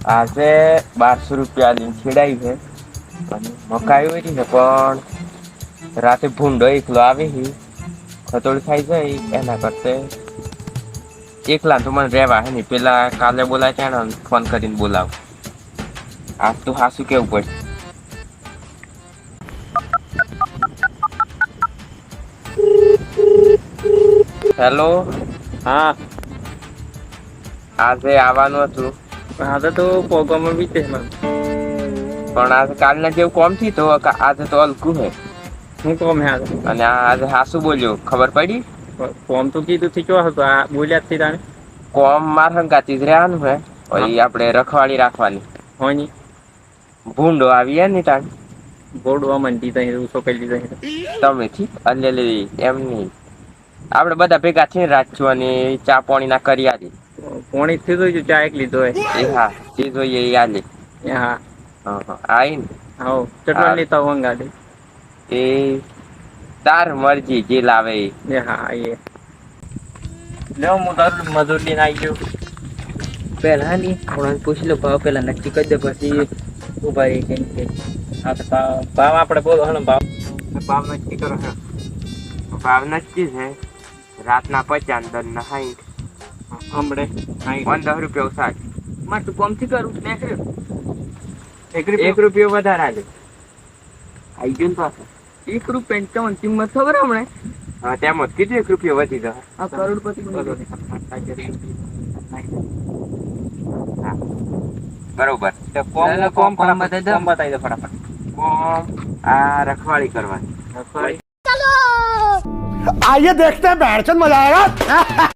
આજે 1200 રૂપિયા છેડાઈ છે અને મકાઈ હોય ને પણ રાતે ભૂંડો એકલો આવી ખતોડ ખાઈ જાય એના કરતે એકલા તો મને રેવા હે ને પેલા કાલે બોલાય છે ને ફોન કરીને બોલાવ આજ તો હાસું કેવું પડશે. હેલો. હા. આજે આવવાનું હતું. આજે તો પ્રોગ્રામ બી છે પણ આજે કાલના જેવું કોમ થી તો આજે તો હલકું હે. હું કોમ હે આજે અને આજે હાસુ બોલ્યો ખબર પડી. કોમ તો કીધું થી કેવા હતો આ બોલ્યા જ તાણે કોમ માર હંગાતી જ રેવાનું હે હા પછી આપડે રખવાળી રાખવાની. હોય ની ભૂંડો આવી ને તાણ ગોડવા માંડી તઈ ઉસો કરી દીધો તમેથી એમ નહી આપડે બધા ભેગા થઈને રાખશું અને ચા પાણી ના કર્યા પોણી થયું છે ચા એક લીધો એ હા જે જોઈએ એ આલે. એ હા હા હા આઈ ને હવ કેટલા લેતા વંગાડે એ તાર મરજી જે લાવે એ. એ હા એ લ્યો હું તારું મજૂર લઈને આઈ ગયો. પેલા ની થોડા પૂછી લો ભાવ પેલા નક્કી કરી દે પછી ઉભા રહી કેમ કે હા તો ભાવ આપડે બોલો હને ભાવ ભાવ નક્કી કરો હે ભાવ નક્કી છે રાતના 50 દનના 60 હમડે 10 રૂપિયા ઓછા માર તું કોમ થી કરું ને એક રૂપિયો વધારે આલે આઈ ગયું ને પાછું 1 રૂપિયા 55 કિંમત ખબર હમણે હા તેમ જ કીધું 1 રૂપિયો વધી જાય. આ કરોડપતિ બની ગયો. બરોબર તો કોમ બતાવી દો ફટાફટ. કોમ આ રખવાળી કરવાની. રખવાળી आइए देखते हैं बैठचंद मजा आएगा